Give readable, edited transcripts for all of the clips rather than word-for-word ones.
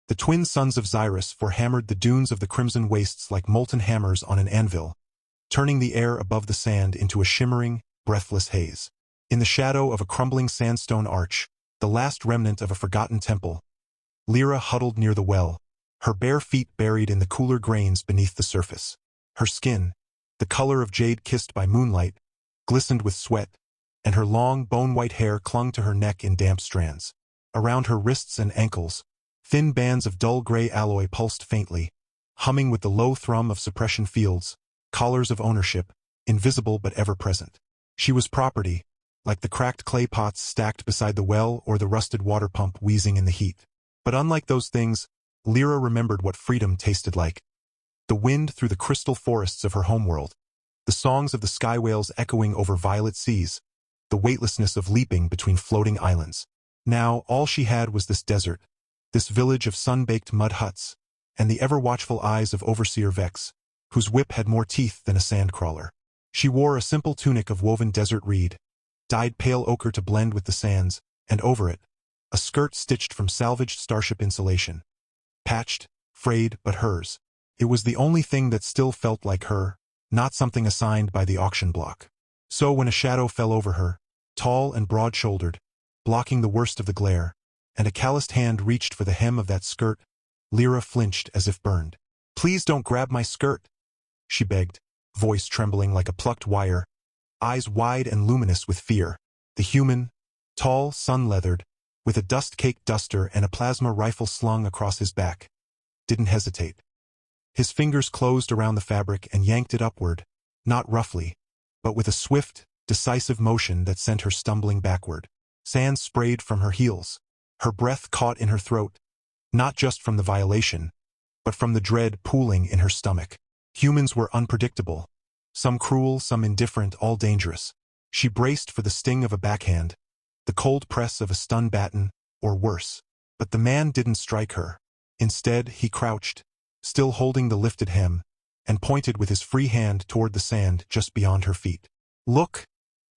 The twin sons of Xyrus forehammered the dunes of the crimson wastes like molten hammers on an anvil, turning the air above the sand into a shimmering, breathless haze. In the shadow of a crumbling sandstone arch, the last remnant of a forgotten temple, Lyra huddled near the well, her bare feet buried in the cooler grains beneath the surface. Her skin, the color of jade kissed by moonlight, glistened with sweat, and her long, bone-white hair clung to her neck in damp strands. Around her wrists and ankles, thin bands of dull gray alloy pulsed faintly, humming with the low thrum of suppression fields, collars of ownership, invisible but ever-present. She was property, like the cracked clay pots stacked beside the well or the rusted water pump wheezing in the heat. But unlike those things, Lyra remembered what freedom tasted like. The wind through the crystal forests of her homeworld, the songs of the sky whales echoing over violet seas, the weightlessness of leaping between floating islands. Now all she had was this desert, this village of sun-baked mud huts, and the ever-watchful eyes of Overseer Vex, whose whip had more teeth than a sandcrawler. She wore a simple tunic of woven desert reed, dyed pale ochre to blend with the sands, and over it, a skirt stitched from salvaged starship insulation. Patched, frayed, but hers. It was the only thing that still felt like her, not something assigned by the auction block. So when a shadow fell over her, tall and broad-shouldered, blocking the worst of the glare, and a calloused hand reached for the hem of that skirt, Lyra flinched as if burned. "Please don't grab my skirt," she begged, voice trembling like a plucked wire, eyes wide and luminous with fear. The human, tall, sun-leathered, with a dust-caked duster and a plasma rifle slung across his back, didn't hesitate. His fingers closed around the fabric and yanked it upward, not roughly, but with a swift, decisive motion that sent her stumbling backward. Sand sprayed from her heels. Her breath caught in her throat, not just from the violation, but from the dread pooling in her stomach. Humans were unpredictable, some cruel, some indifferent, all dangerous. She braced for the sting of a backhand, the cold press of a stun baton, or worse. But the man didn't strike her. Instead, he crouched, still holding the lifted hem, and pointed with his free hand toward the sand just beyond her feet. "Look,"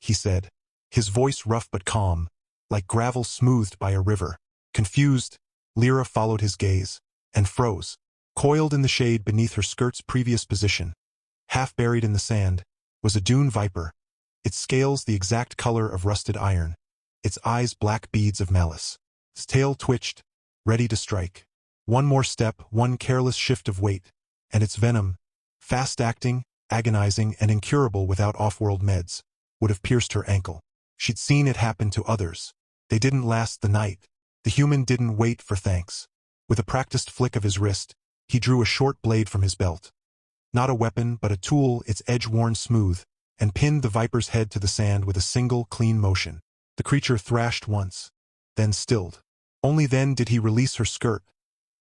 he said, his voice rough but calm, like gravel smoothed by a river. Confused, Lyra followed his gaze, and froze. Coiled in the shade beneath her skirt's previous position, half buried in the sand, was a dune viper, its scales the exact color of rusted iron, its eyes black beads of malice. Its tail twitched, ready to strike. One more step, one careless shift of weight, and its venom, fast-acting, agonizing, and incurable without off-world meds, would have pierced her ankle. She'd seen it happen to others. They didn't last the night. The human didn't wait for thanks. With a practiced flick of his wrist, he drew a short blade from his belt. Not a weapon, but a tool, its edge worn smooth, and pinned the viper's head to the sand with a single, clean motion. The creature thrashed once, then stilled. Only then did he release her skirt,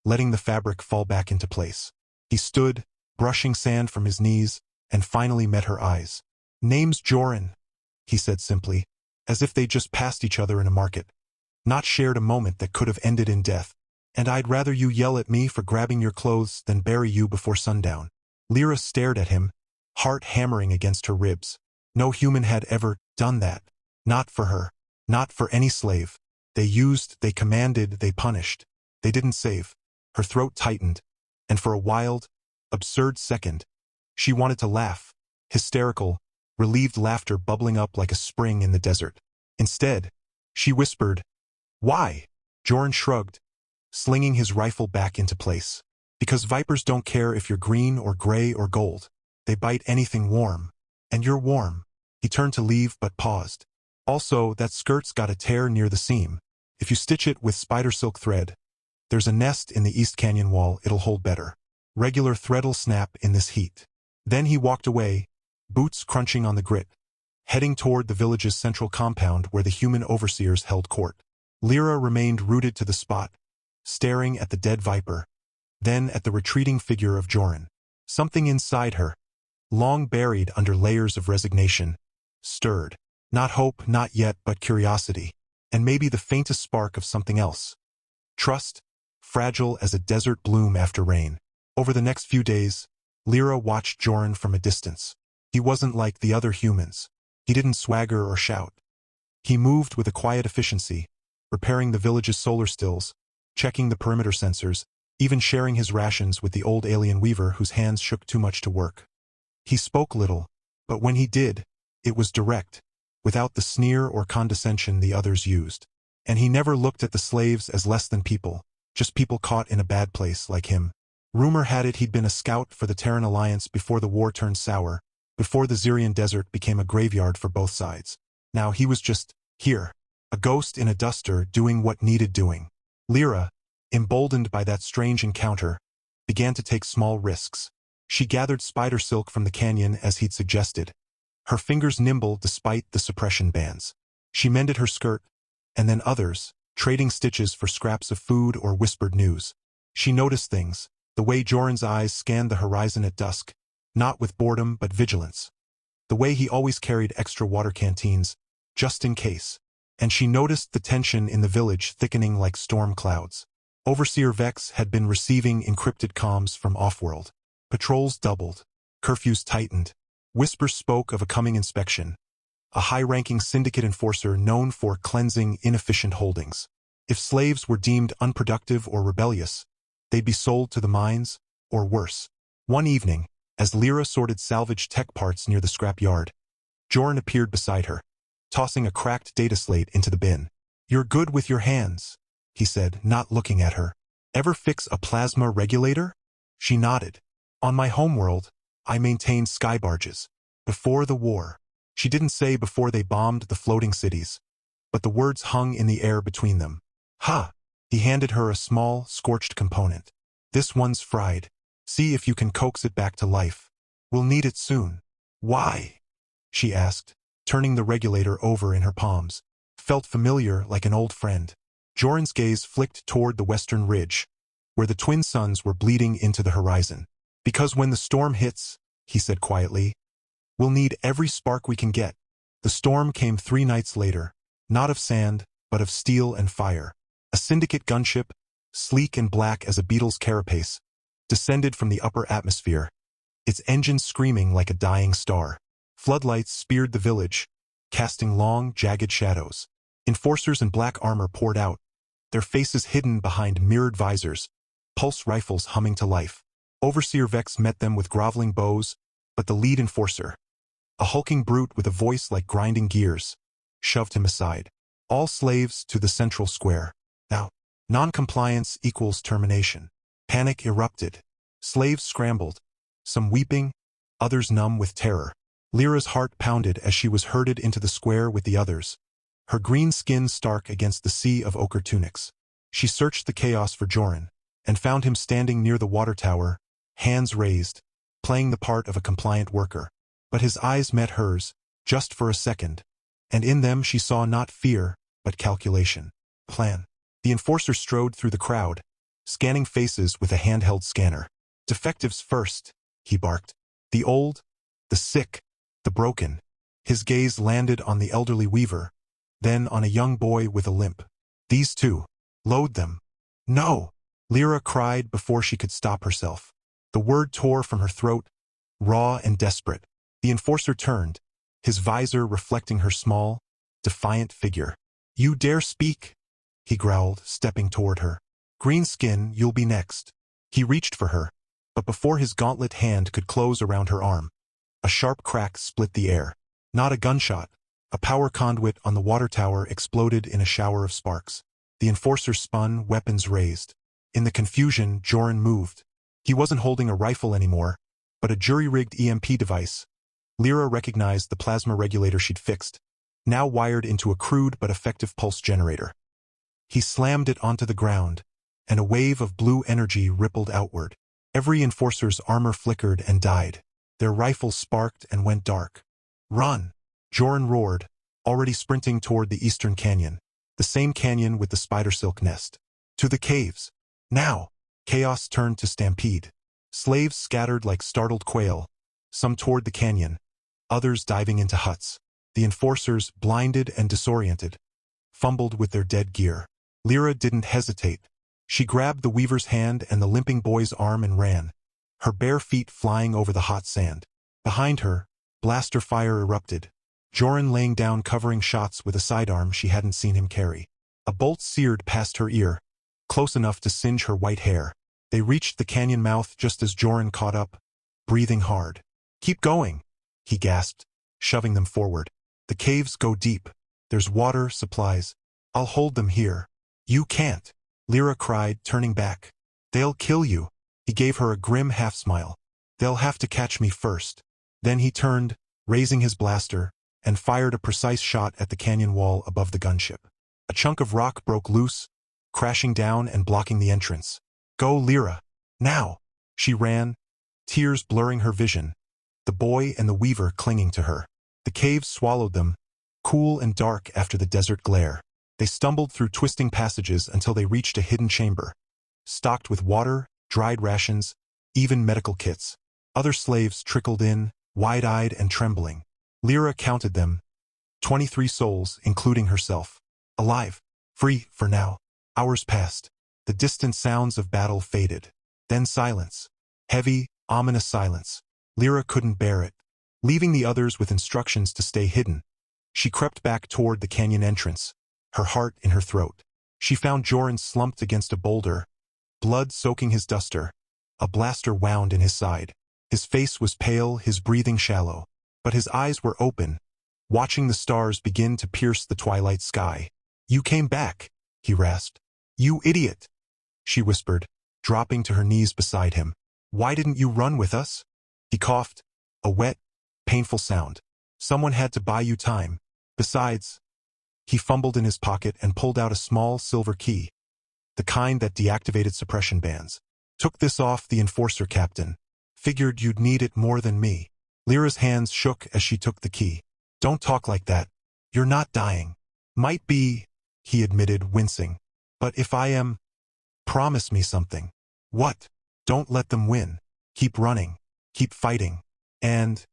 letting the fabric fall back into place. He stood, brushing sand from his knees, and finally met her eyes. "Name's Joran," he said simply, as if they'd just passed each other in a market, not shared a moment that could have ended in death. "And I'd rather you yell at me for grabbing your clothes than bury you before sundown." Lyra stared at him, heart hammering against her ribs. No human had ever done that. Not for her. Not for any slave. They used, they commanded, they punished. They didn't save. Her throat tightened, and for a wild, absurd second, she wanted to laugh, hysterical, relieved laughter bubbling up like a spring in the desert. Instead, she whispered, "Why?" Joran shrugged, slinging his rifle back into place. "Because vipers don't care if you're green or gray or gold. They bite anything warm. And you're warm." He turned to leave but paused. "Also, that skirt's got a tear near the seam. If you stitch it with spider silk thread, there's a nest in the East Canyon wall, it'll hold better. Regular thread'll snap in this heat." Then he walked away, boots crunching on the grit, heading toward the village's central compound where the human overseers held court. Lyra remained rooted to the spot, staring at the dead viper, then at the retreating figure of Joran. Something inside her, long buried under layers of resignation, stirred. Not hope, not yet, but curiosity, and maybe the faintest spark of something else. Trust, fragile as a desert bloom after rain. Over the next few days, Lyra watched Joran from a distance. He wasn't like the other humans. He didn't swagger or shout. He moved with a quiet efficiency, repairing the village's solar stills, checking the perimeter sensors, even sharing his rations with the old alien weaver whose hands shook too much to work. He spoke little, but when he did, it was direct, without the sneer or condescension the others used. And he never looked at the slaves as less than people, just people caught in a bad place like him. Rumor had it he'd been a scout for the Terran Alliance before the war turned sour, before the Xyrian desert became a graveyard for both sides. Now he was just here, a ghost in a duster doing what needed doing. Lyra, emboldened by that strange encounter, began to take small risks. She gathered spider silk from the canyon as he'd suggested, her fingers nimble despite the suppression bands. She mended her skirt, and then others, trading stitches for scraps of food or whispered news. She noticed things, the way Joran's eyes scanned the horizon at dusk, not with boredom but vigilance. The way he always carried extra water canteens, just in case. And she noticed the tension in the village thickening like storm clouds. Overseer Vex had been receiving encrypted comms from off-world. Patrols doubled, curfews tightened. Whispers spoke of a coming inspection, a high-ranking syndicate enforcer known for cleansing inefficient holdings. If slaves were deemed unproductive or rebellious, they'd be sold to the mines, or worse. One evening, as Lyra sorted salvaged tech parts near the scrap yard, Joran appeared beside her, tossing a cracked data slate into the bin. "You're good with your hands," he said, not looking at her. "Ever fix a plasma regulator?" She nodded. "On my homeworld, I maintained sky barges. Before the war." She didn't say before they bombed the floating cities, but the words hung in the air between them. "Ha!" He handed her a small, scorched component. "This one's fried. See if you can coax it back to life. We'll need it soon." "Why?" she asked, turning the regulator over in her palms. Felt familiar like an old friend. Joran's gaze flicked toward the western ridge, where the twin suns were bleeding into the horizon. "Because when the storm hits," he said quietly, "we'll need every spark we can get." The storm came 3 nights later, not of sand, but of steel and fire. A syndicate gunship, sleek and black as a beetle's carapace, descended from the upper atmosphere, its engine screaming like a dying star. Floodlights speared the village, casting long, jagged shadows. Enforcers in black armor poured out, their faces hidden behind mirrored visors, pulse rifles humming to life. Overseer Vex met them with groveling bows, but the lead enforcer, a hulking brute with a voice like grinding gears, shoved him aside. "All slaves to the central square. Now, non-compliance equals termination." Panic erupted. Slaves scrambled, some weeping, others numb with terror. Lyra's heart pounded as she was herded into the square with the others, her green skin stark against the sea of ochre tunics. She searched the chaos for Joran, and found him standing near the water tower, hands raised, playing the part of a compliant worker. But his eyes met hers, just for a second, and in them she saw not fear, but calculation. Plan. The enforcer strode through the crowd, scanning faces with a handheld scanner. "Defectives first," he barked. "The old, the sick, the broken." His gaze landed on the elderly weaver, then on a young boy with a limp. "These two. Load them." "No!" Lyra cried before she could stop herself. The word tore from her throat, raw and desperate. The enforcer turned, his visor reflecting her small, defiant figure. "You dare speak?" he growled, stepping toward her. "Green skin, you'll be next." He reached for her, but before his gauntlet hand could close around her arm, a sharp crack split the air. Not a gunshot. A power conduit on the water tower exploded in a shower of sparks. The enforcer spun, weapons raised. In the confusion, Joran moved. He wasn't holding a rifle anymore, but a jury-rigged EMP device. Lyra recognized the plasma regulator she'd fixed, now wired into a crude but effective pulse generator. He slammed it onto the ground, and a wave of blue energy rippled outward. Every enforcer's armor flickered and died. Their rifles sparked and went dark. "Run!" Joran roared, already sprinting toward the eastern canyon, the same canyon with the spider silk nest. "To the caves! Now!" Chaos turned to stampede. Slaves scattered like startled quail, some toward the canyon, others diving into huts. The enforcers, blinded and disoriented, fumbled with their dead gear. Lyra didn't hesitate. She grabbed the weaver's hand and the limping boy's arm and ran, her bare feet flying over the hot sand. Behind her, blaster fire erupted, Joran laying down covering shots with a sidearm she hadn't seen him carry. A bolt seared past her ear, close enough to singe her white hair. They reached the canyon mouth just as Joran caught up, breathing hard. "Keep going," he gasped, shoving them forward. "The caves go deep. There's water, supplies. I'll hold them here." "You can't," Lyra cried, turning back. "They'll kill you." He gave her a grim half-smile. "They'll have to catch me first." Then he turned, raising his blaster, and fired a precise shot at the canyon wall above the gunship. A chunk of rock broke loose, crashing down and blocking the entrance. "Go, Lyra! Now!" She ran, tears blurring her vision, the boy and the weaver clinging to her. The caves swallowed them, cool and dark after the desert glare. They stumbled through twisting passages until they reached a hidden chamber, stocked with water, dried rations, even medical kits. Other slaves trickled in, wide-eyed and trembling. Lyra counted them, 23 souls, including herself. Alive, free, for now. Hours passed. The distant sounds of battle faded. Then silence. Heavy, ominous silence. Lyra couldn't bear it. Leaving the others with instructions to stay hidden, she crept back toward the canyon entrance, her heart in her throat. She found Joran slumped against a boulder, blood soaking his duster, a blaster wound in his side. His face was pale, his breathing shallow, but his eyes were open, watching the stars begin to pierce the twilight sky. "You came back," he rasped. "You idiot," she whispered, dropping to her knees beside him. "Why didn't you run with us?" He coughed, a wet, painful sound. "Someone had to buy you time. Besides," he fumbled in his pocket and pulled out a small silver key, the kind that deactivated suppression bands. "Took this off the enforcer captain. Figured you'd need it more than me." Lyra's hands shook as she took the key. "Don't talk like that. You're not dying." "Might be," he admitted, wincing. "But if I am, promise me something." "What?" "Don't let them win. Keep running. Keep fighting. And,"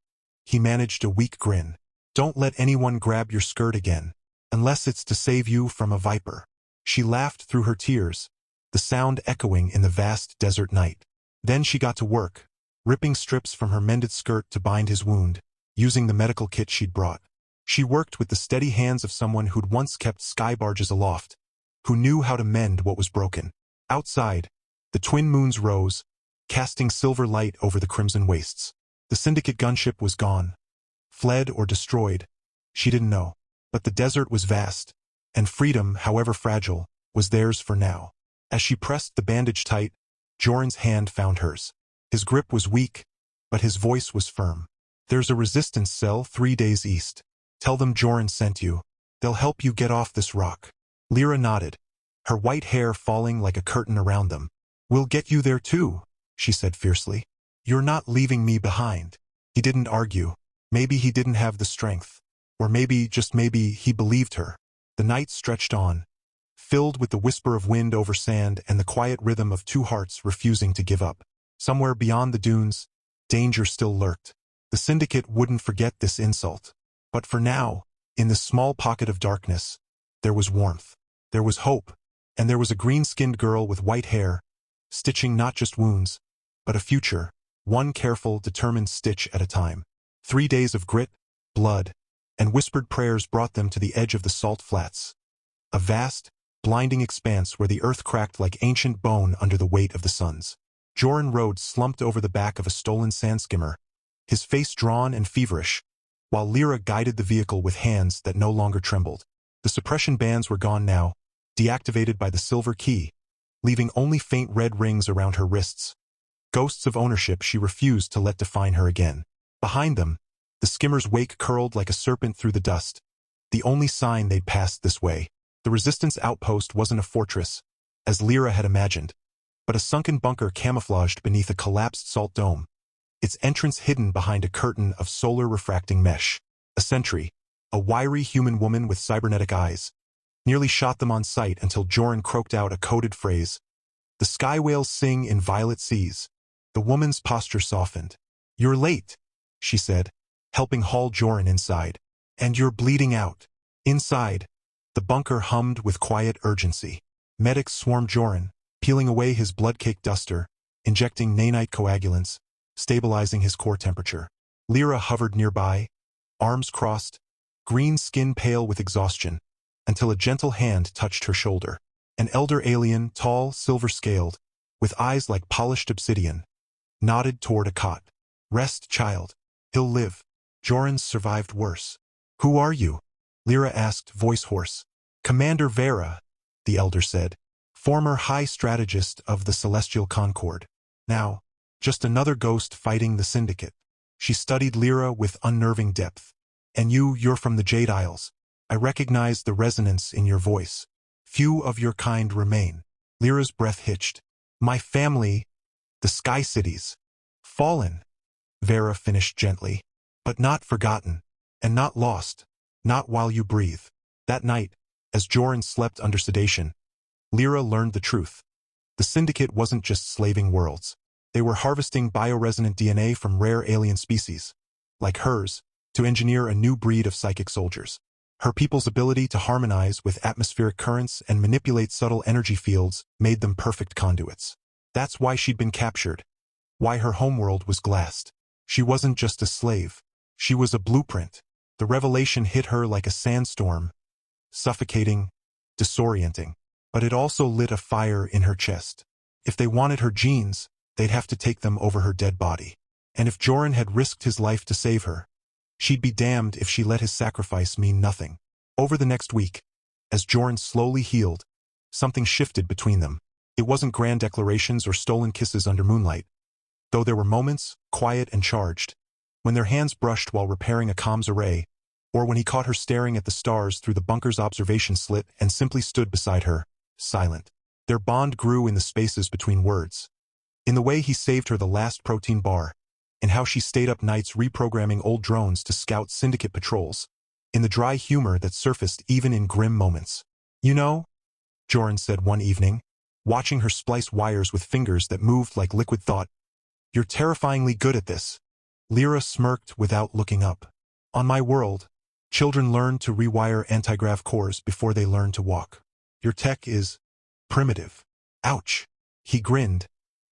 he managed a weak grin, "don't let anyone grab your skirt again, unless it's to save you from a viper." She laughed through her tears, the sound echoing in the vast desert night. Then she got to work, ripping strips from her mended skirt to bind his wound, using the medical kit she'd brought. She worked with the steady hands of someone who'd once kept sky barges aloft, who knew how to mend what was broken. Outside, the twin moons rose, casting silver light over the crimson wastes. The Syndicate gunship was gone. Fled or destroyed, she didn't know. But the desert was vast, and freedom, however fragile, was theirs for now. As she pressed the bandage tight, Joran's hand found hers. His grip was weak, but his voice was firm. "There's a resistance cell 3 days east. Tell them Joran sent you. They'll help you get off this rock." Lyra nodded, her white hair falling like a curtain around them. "We'll get you there too," she said fiercely. "You're not leaving me behind." He didn't argue. Maybe he didn't have the strength. Or maybe, just maybe, he believed her. The night stretched on, filled with the whisper of wind over sand and the quiet rhythm of two hearts refusing to give up. Somewhere beyond the dunes, danger still lurked. The Syndicate wouldn't forget this insult. But for now, in this small pocket of darkness, there was warmth. There was hope. And there was a green-skinned girl with white hair, stitching not just wounds, but a future, one careful, determined stitch at a time. 3 days of grit, blood, and whispered prayers brought them to the edge of the salt flats. A vast, blinding expanse where the earth cracked like ancient bone under the weight of the suns. Joran rode slumped over the back of a stolen sand skimmer, his face drawn and feverish, while Lyra guided the vehicle with hands that no longer trembled. The suppression bands were gone now, deactivated by the silver key, leaving only faint red rings around her wrists. Ghosts of ownership she refused to let define her again. Behind them, the skimmer's wake curled like a serpent through the dust, the only sign they'd passed this way. The resistance outpost wasn't a fortress, as Lyra had imagined, but a sunken bunker camouflaged beneath a collapsed salt dome, its entrance hidden behind a curtain of solar-refracting mesh. A sentry, a wiry human woman with cybernetic eyes, nearly shot them on sight until Joran croaked out a coded phrase. "The sky whales sing in violet seas." The woman's posture softened. "You're late," she said, helping haul Joran inside. "And you're bleeding out." Inside, the bunker hummed with quiet urgency. Medics swarmed Joran, peeling away his blood-caked duster, injecting nanite coagulants, stabilizing his core temperature. Lyra hovered nearby, arms crossed, green skin pale with exhaustion, until a gentle hand touched her shoulder. An elder alien, tall, silver-scaled, with eyes like polished obsidian, nodded toward a cot. Rest, child. He'll live. Joran survived worse. Who are you? Lyra asked, voice hoarse. Commander Vera, the elder said. Former high strategist of the Celestial Concord. Now, just another ghost fighting the Syndicate. She studied Lyra with unnerving depth. And you're from the Jade Isles. I recognize the resonance in your voice. Few of your kind remain. Lyra's breath hitched. My family, the Sky Cities. Fallen. Vera finished gently. But not forgotten. And not lost. Not while you breathe. That night, as Joran slept under sedation, Lyra learned the truth. The Syndicate wasn't just slaving worlds. They were harvesting bioresonant DNA from rare alien species, like hers, to engineer a new breed of psychic soldiers. Her people's ability to harmonize with atmospheric currents and manipulate subtle energy fields made them perfect conduits. That's why she'd been captured. Why her homeworld was glassed. She wasn't just a slave. She was a blueprint. The revelation hit her like a sandstorm, suffocating, disorienting. But it also lit a fire in her chest. If they wanted her genes, they'd have to take them over her dead body. And if Joran had risked his life to save her, she'd be damned if she let his sacrifice mean nothing. Over the next week, as Joran slowly healed, something shifted between them. It wasn't grand declarations or stolen kisses under moonlight, though there were moments, quiet and charged, when their hands brushed while repairing a comms array, or when he caught her staring at the stars through the bunker's observation slit and simply stood beside her, silent. Their bond grew in the spaces between words. In the way he saved her the last protein bar, in how she stayed up nights reprogramming old drones to scout Syndicate patrols, in the dry humor that surfaced even in grim moments. You know, Joran said one evening, watching her splice wires with fingers that moved like liquid thought, you're terrifyingly good at this. Lyra smirked without looking up. On my world, children learn to rewire antigrav cores before they learn to walk. Your tech is primitive. Ouch. He grinned,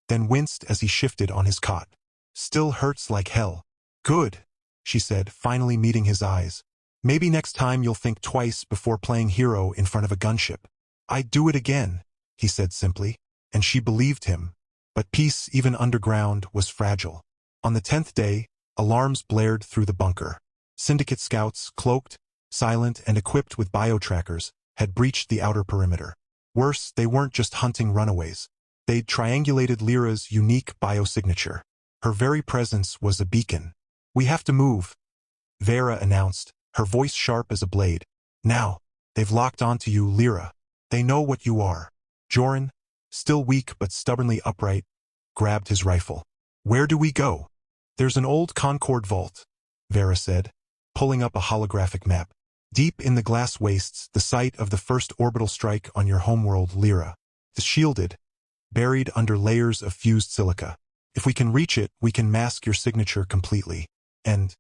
then winced as he shifted on his cot. Still hurts like hell. Good, she said, finally meeting his eyes. Maybe next time you'll think twice before playing hero in front of a gunship. I'd do it again, he said simply, and she believed him. But peace, even underground, was fragile. On the 10th day, alarms blared through the bunker. Syndicate scouts, cloaked, silent, and equipped with biotrackers, had breached the outer perimeter. Worse, they weren't just hunting runaways. They'd triangulated Lyra's unique biosignature. Her very presence was a beacon. We have to move, Vera announced, her voice sharp as a blade. Now, they've locked onto you, Lyra. They know what you are. Joran, still weak but stubbornly upright, grabbed his rifle. Where do we go? There's an old Concord vault, Vera said, pulling up a holographic map. Deep in the glass wastes, the site of the first orbital strike on your homeworld, Lyra. It's shielded, buried under layers of fused silica. If we can reach it, we can mask your signature completely. And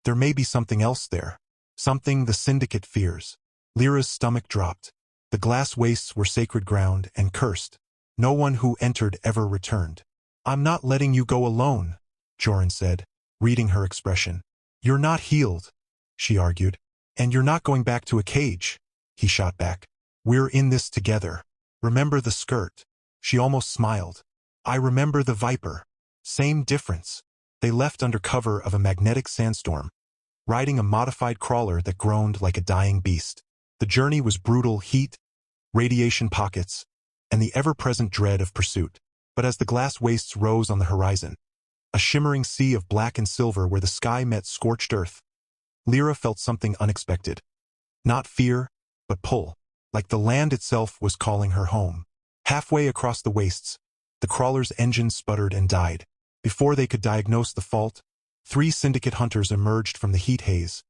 there may be something else there. Something the Syndicate fears. Lyra's stomach dropped. The glass wastes were sacred ground and cursed. No one who entered ever returned. I'm not letting you go alone, Joran said, reading her expression. You're not healed, she argued. And you're not going back to a cage, he shot back. We're in this together. Remember the skirt. She almost smiled. I remember the Viper. Same difference. They left under cover of a magnetic sandstorm, riding a modified crawler that groaned like a dying beast. The journey was brutal: heat, radiation pockets, and the ever-present dread of pursuit. But as the glass wastes rose on the horizon, a shimmering sea of black and silver where the sky met scorched earth, Lyra felt something unexpected. Not fear, but pull, like the land itself was calling her home. Halfway across the wastes, the crawler's engine sputtered and died. Before they could diagnose the fault, 3 Syndicate hunters emerged from the heat haze,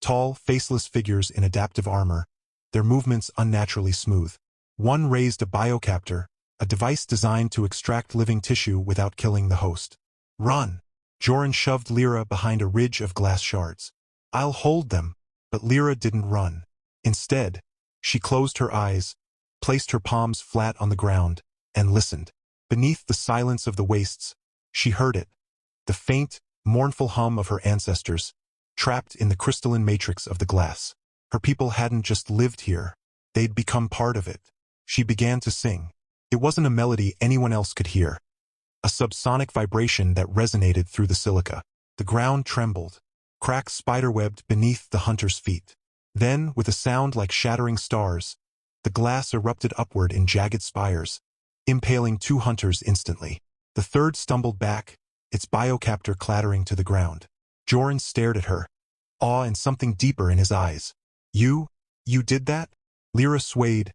tall, faceless figures in adaptive armor, their movements unnaturally smooth. One raised a biocaptor, a device designed to extract living tissue without killing the host. Run! Joran shoved Lyra behind a ridge of glass shards. I'll hold them. But Lyra didn't run. Instead, she closed her eyes, placed her palms flat on the ground, and listened. Beneath the silence of the wastes, she heard it. The faint, mournful hum of her ancestors, trapped in the crystalline matrix of the glass. Her people hadn't just lived here. They'd become part of it. She began to sing. It wasn't a melody anyone else could hear. A subsonic vibration that resonated through the silica. The ground trembled, cracks spiderwebbed beneath the hunter's feet. Then, with a sound like shattering stars, the glass erupted upward in jagged spires, impaling 2 hunters instantly. The third stumbled back, its biocaptor clattering to the ground. Joran stared at her, awe and something deeper in his eyes. You did that? Lyra swayed,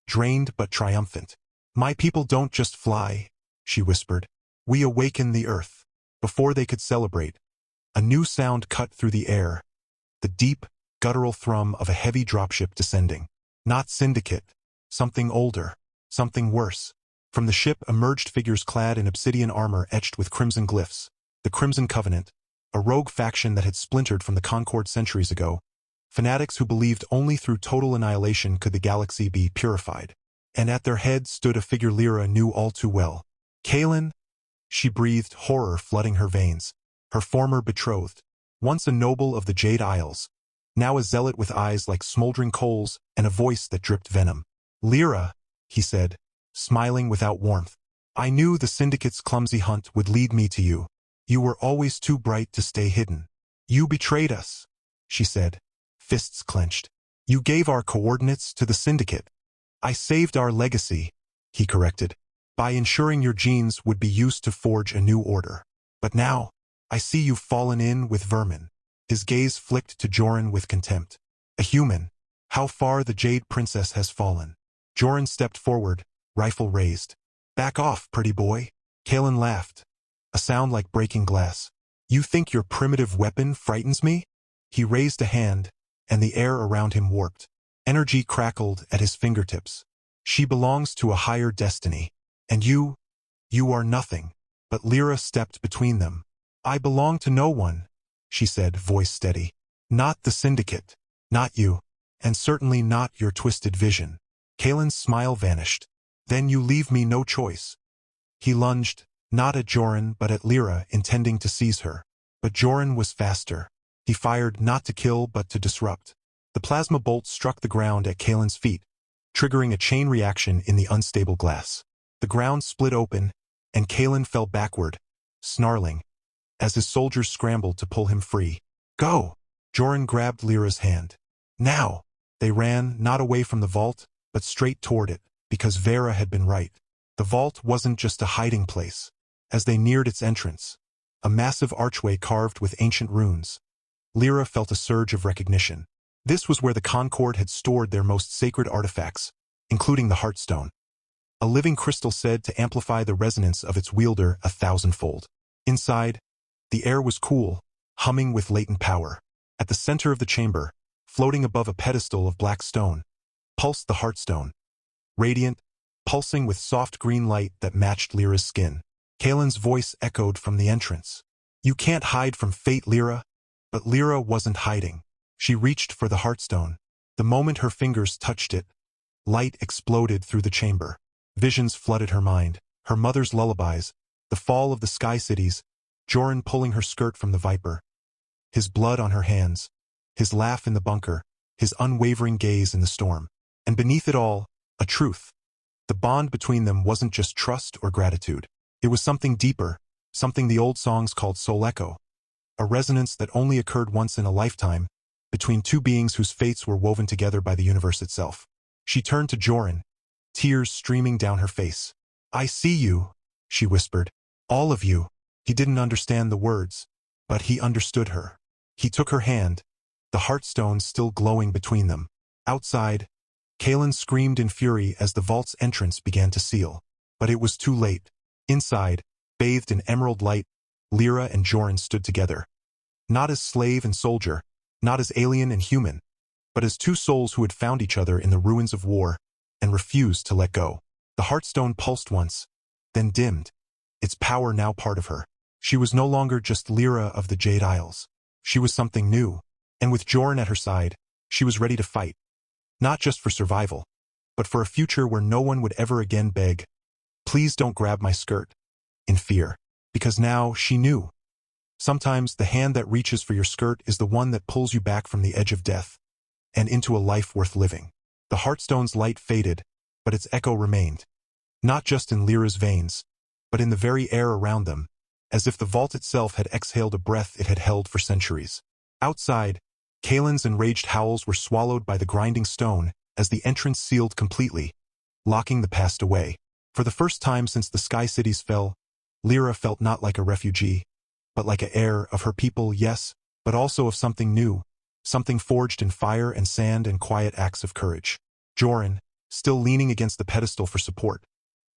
drained but triumphant. My people don't just fly, she whispered. We awaken the earth. Before they could celebrate, a new sound cut through the air, the deep, guttural thrum of a heavy dropship descending. Not Syndicate, something older, something worse. From the ship emerged figures clad in obsidian armor etched with crimson glyphs. The Crimson Covenant, a rogue faction that had splintered from the Concord centuries ago. Fanatics who believed only through total annihilation could the galaxy be purified. And at their head stood a figure Lyra knew all too well. Kaelin? She breathed, horror flooding her veins. Her former betrothed, once a noble of the Jade Isles, now a zealot with eyes like smoldering coals and a voice that dripped venom. Lyra, he said, smiling without warmth. I knew the Syndicate's clumsy hunt would lead me to you. You were always too bright to stay hidden. You betrayed us, she said, fists clenched. You gave our coordinates to the Syndicate. I saved our legacy, he corrected, by ensuring your genes would be used to forge a new order. But now, I see you've fallen in with vermin. His gaze flicked to Joran with contempt. A human. How far the Jade Princess has fallen. Joran stepped forward, rifle raised. Back off, pretty boy. Kaelin laughed, a sound like breaking glass. You think your primitive weapon frightens me? He raised a hand, and the air around him warped. Energy crackled at his fingertips. She belongs to a higher destiny. And you are nothing. But Lyra stepped between them. I belong to no one, she said, voice steady. Not the Syndicate. Not you. And certainly not your twisted vision. Kaelin's smile vanished. Then you leave me no choice. He lunged, not at Joran but at Lyra, intending to seize her. But Joran was faster. He fired not to kill but to disrupt. The plasma bolt struck the ground at Kaelin's feet, triggering a chain reaction in the unstable glass. The ground split open, and Kaelin fell backward, snarling, as his soldiers scrambled to pull him free. Go! Joran grabbed Lyra's hand. Now! They ran, not away from the vault, but straight toward it, because Vera had been right. The vault wasn't just a hiding place. As they neared its entrance, a massive archway carved with ancient runes, Lyra felt a surge of recognition. This was where the Concord had stored their most sacred artifacts, including the Heartstone. A living crystal said to amplify the resonance of its wielder 1,000-fold. Inside, the air was cool, humming with latent power. At the center of the chamber, floating above a pedestal of black stone, pulsed the Heartstone. Radiant, pulsing with soft green light that matched Lyra's skin. Kaelin's voice echoed from the entrance. You can't hide from fate, Lyra. But Lyra wasn't hiding. She reached for the Heartstone. The moment her fingers touched it, light exploded through the chamber. Visions flooded her mind. Her mother's lullabies, the fall of the Sky Cities, Joran pulling her skirt from the Viper. His blood on her hands, his laugh in the bunker, his unwavering gaze in the storm. And beneath it all, a truth. The bond between them wasn't just trust or gratitude. It was something deeper, something the old songs called soul echo. A resonance that only occurred once in a lifetime, between two beings whose fates were woven together by the universe itself. She turned to Joran, tears streaming down her face. I see you, she whispered. All of you. He didn't understand the words, but he understood her. He took her hand, the Heartstone still glowing between them. Outside, Kaelin screamed in fury as the vault's entrance began to seal. But it was too late. Inside, bathed in emerald light, Lyra and Joran stood together. Not as slave and soldier, not as alien and human, but as two souls who had found each other in the ruins of war and refused to let go. The Heartstone pulsed once, then dimmed, its power now part of her. She was no longer just Lyra of the Jade Isles. She was something new, and with Joran at her side, she was ready to fight. Not just for survival, but for a future where no one would ever again beg, please don't grab my skirt, in fear. Because now she knew. Sometimes the hand that reaches for your skirt is the one that pulls you back from the edge of death and into a life worth living. The Heartstone's light faded, but its echo remained. not just in Lyra's veins, but in the very air around them, as if the vault itself had exhaled a breath it had held for centuries. Outside, Kaelin's enraged howls were swallowed by the grinding stone as the entrance sealed completely, locking the past away. For the first time since the Sky Cities fell, Lyra felt not like a refugee, but like an heir of her people, yes, but also of something new, something forged in fire and sand and quiet acts of courage. Joran, still leaning against the pedestal for support,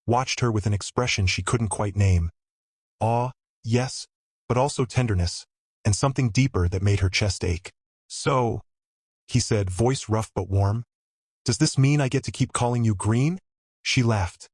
watched her with an expression she couldn't quite name. Awe, yes, but also tenderness, and something deeper that made her chest ache. "So," he said, voice rough but warm, "does this mean I get to keep calling you Green?" She laughed.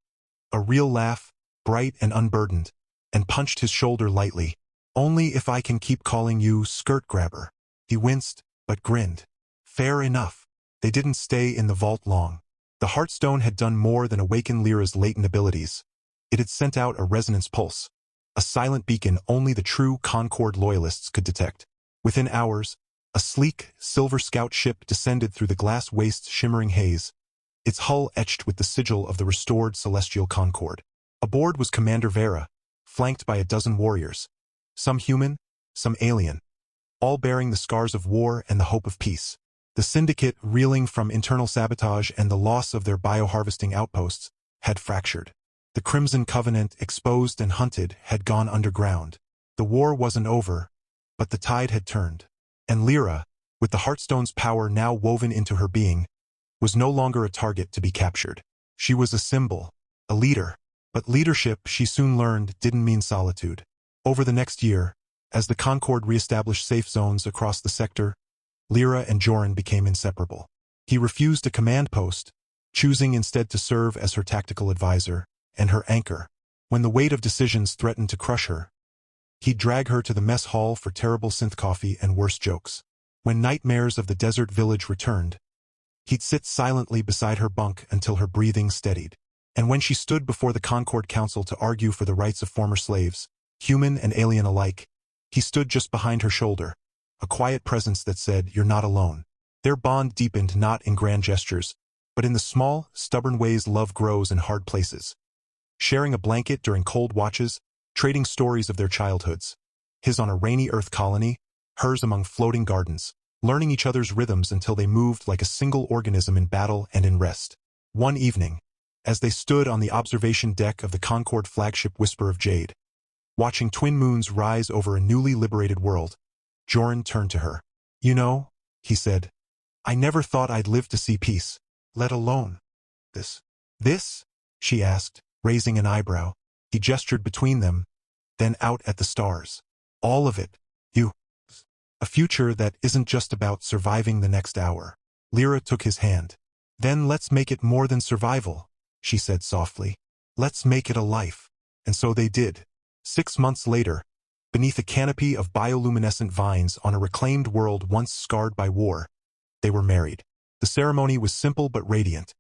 A real laugh, bright and unburdened, and punched his shoulder lightly. "Only if I can keep calling you Skirt Grabber." He winced, but grinned. Fair enough. They didn't stay in the vault long. The Heartstone had done more than awaken Lyra's latent abilities. It had sent out a resonance pulse, a silent beacon only the true Concord loyalists could detect. Within hours, a sleek, silver scout ship descended through the glass waste's shimmering haze, its hull etched with the sigil of the restored celestial Concord. Aboard was Commander Vera, flanked by a dozen warriors, some human, some alien, all bearing the scars of war and the hope of peace. The Syndicate, reeling from internal sabotage and the loss of their bioharvesting outposts, had fractured. The Crimson Covenant, exposed and hunted, had gone underground. The war wasn't over, but the tide had turned. And Lyra, with the Heartstone's power now woven into her being, was no longer a target to be captured. She was a symbol, a leader. But leadership, she soon learned, didn't mean solitude. Over the next year, as the Concord re-established safe zones across the sector, Lyra and Joran became inseparable. He refused a command post, choosing instead to serve as her tactical advisor and her anchor. When the weight of decisions threatened to crush her, he'd drag her to the mess hall for terrible synth coffee and worse jokes. When nightmares of the desert village returned, he'd sit silently beside her bunk until her breathing steadied. And when she stood before the Concord Council to argue for the rights of former slaves, human and alien alike, he stood just behind her shoulder, a quiet presence that said, "You're not alone." Their bond deepened not in grand gestures, but in the small, stubborn ways love grows in hard places. Sharing a blanket during cold watches, trading stories of their childhoods, his on a rainy Earth colony, hers among floating gardens, learning each other's rhythms until they moved like a single organism in battle and in rest. One evening, as they stood on the observation deck of the Concord flagship Whisper of Jade, watching twin moons rise over a newly liberated world, Joran turned to her. "You know," he said, "I never thought I'd live to see peace, let alone this." "This?" she asked, raising an eyebrow. He gestured between them, then out at the stars. "All of it. You. A future that isn't just about surviving the next hour." Lyra took his hand. "Then let's make it more than survival," she said softly. "Let's make it a life." And so they did. 6 months later, beneath a canopy of bioluminescent vines on a reclaimed world once scarred by war, they were married. The ceremony was simple but radiant.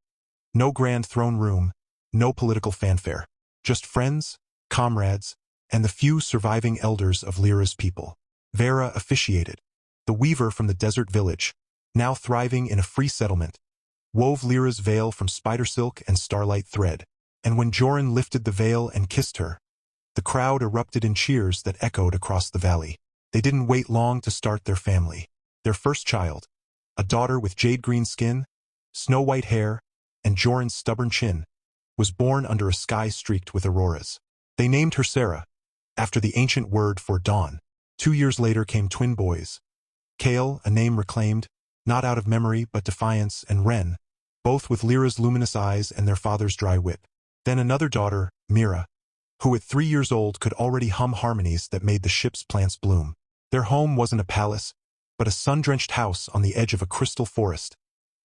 No grand throne room, no political fanfare. Just friends, comrades, and the few surviving elders of Lyra's people. Vera officiated. The weaver from the desert village, now thriving in a free settlement, wove Lyra's veil from spider silk and starlight thread. And when Joran lifted the veil and kissed her, the crowd erupted in cheers that echoed across the valley. They didn't wait long to start their family. Their first child, a daughter with jade-green skin, snow-white hair, and Joran's stubborn chin, was born under a sky streaked with auroras. They named her Sarah, after the ancient word for dawn. 2 years later came twin boys. Kale, a name reclaimed, not out of memory but defiance, and Ren, both with Lyra's luminous eyes and their father's dry wit. Then another daughter, Mira, who at 3 years old could already hum harmonies that made the ship's plants bloom. Their home wasn't a palace, but a sun-drenched house on the edge of a crystal forest,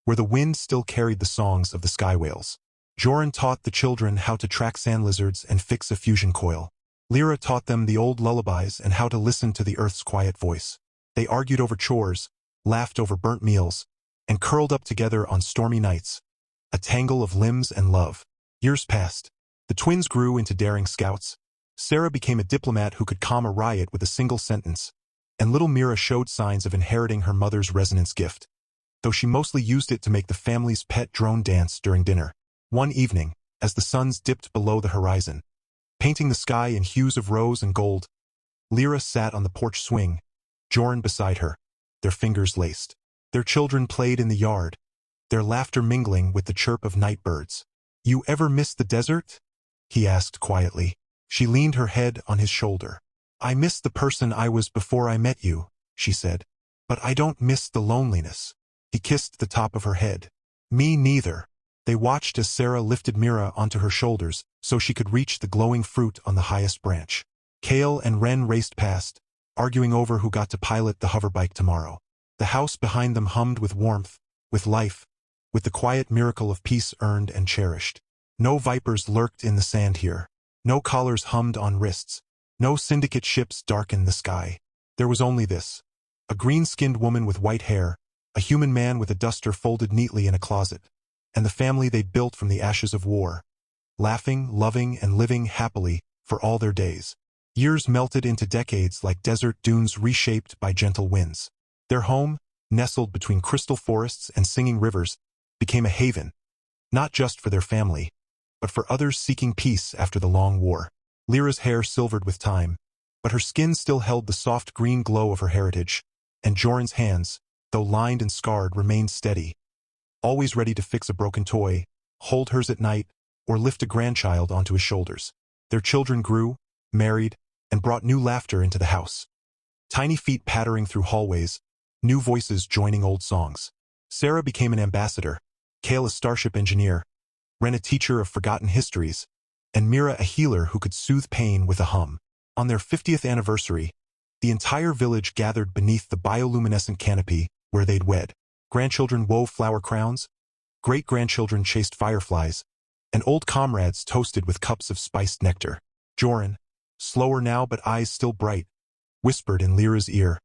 where the wind still carried the songs of the sky whales. Joran taught the children how to track sand lizards and fix a fusion coil. Lyra taught them the old lullabies and how to listen to the earth's quiet voice. They argued over chores, laughed over burnt meals, and curled up together on stormy nights, a tangle of limbs and love. Years passed. The twins grew into daring scouts. Sarah became a diplomat who could calm a riot with a single sentence, and little Mira showed signs of inheriting her mother's resonance gift, though she mostly used it to make the family's pet drone dance during dinner. One evening, as the suns dipped below the horizon, painting the sky in hues of rose and gold. Lyra sat on the porch swing, Joran beside her, their fingers laced. Their children played in the yard, their laughter mingling with the chirp of night birds. "You ever miss the desert?" he asked quietly. She leaned her head on his shoulder. "I miss the person I was before I met you," she said. "But I don't miss the loneliness." He kissed the top of her head. "Me neither." They watched as Sarah lifted Mira onto her shoulders so she could reach the glowing fruit on the highest branch. Kale and Wren raced past, arguing over who got to pilot the hoverbike tomorrow. The house behind them hummed with warmth, with life, with the quiet miracle of peace earned and cherished. No vipers lurked in the sand here. No collars hummed on wrists. No syndicate ships darkened the sky. There was only this: a green-skinned woman with white hair, a human man with a duster folded neatly in a closet, and the family they built from the ashes of war, laughing, loving, and living happily for all their days. Years melted into decades like desert dunes reshaped by gentle winds. Their home, nestled between crystal forests and singing rivers, became a haven, not just for their family, but for others seeking peace after the long war. Lyra's hair silvered with time, but her skin still held the soft green glow of her heritage, and Joran's hands, though lined and scarred, remained steady, always ready to fix a broken toy, hold hers at night, or lift a grandchild onto his shoulders. Their children grew, married, and brought new laughter into the house. Tiny feet pattering through hallways, new voices joining old songs. Sarah became an ambassador, Kale a starship engineer, Wren a teacher of forgotten histories, and Mira a healer who could soothe pain with a hum. On their 50th anniversary, the entire village gathered beneath the bioluminescent canopy where they'd wed. Grandchildren wove flower crowns, great-grandchildren chased fireflies, and old comrades toasted with cups of spiced nectar. Joran, slower now but eyes still bright, whispered in Lyra's ear,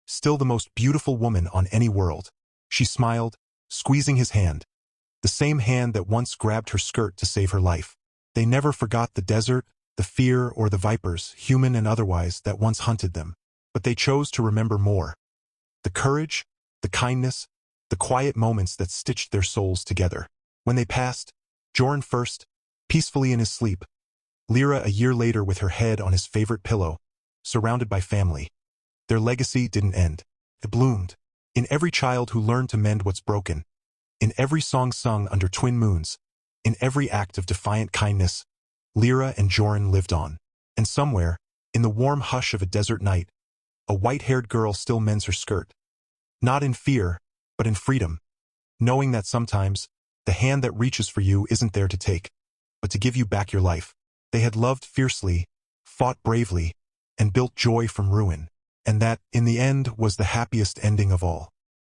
"Still the most beautiful woman on any world." She smiled, squeezing his hand, the same hand that once grabbed her skirt to save her life. They never forgot the desert, the fear, or the vipers, human and otherwise, that once hunted them. But they chose to remember more: the courage, the kindness, the quiet moments that stitched their souls together. When they passed, Joran first, peacefully in his sleep, Lyra a year later with her head on his favorite pillow, surrounded by family. Their legacy didn't end. It bloomed. In every child who learned to mend what's broken, in every song sung under twin moons, in every act of defiant kindness, Lyra and Joran lived on. And somewhere, in the warm hush of a desert night, a white-haired girl still mends her skirt. Not in fear, but in freedom, knowing that sometimes, the hand that reaches for you isn't there to take, but to give you back your life. They had loved fiercely, fought bravely, and built joy from ruin. And that, in the end, was the happiest ending of all.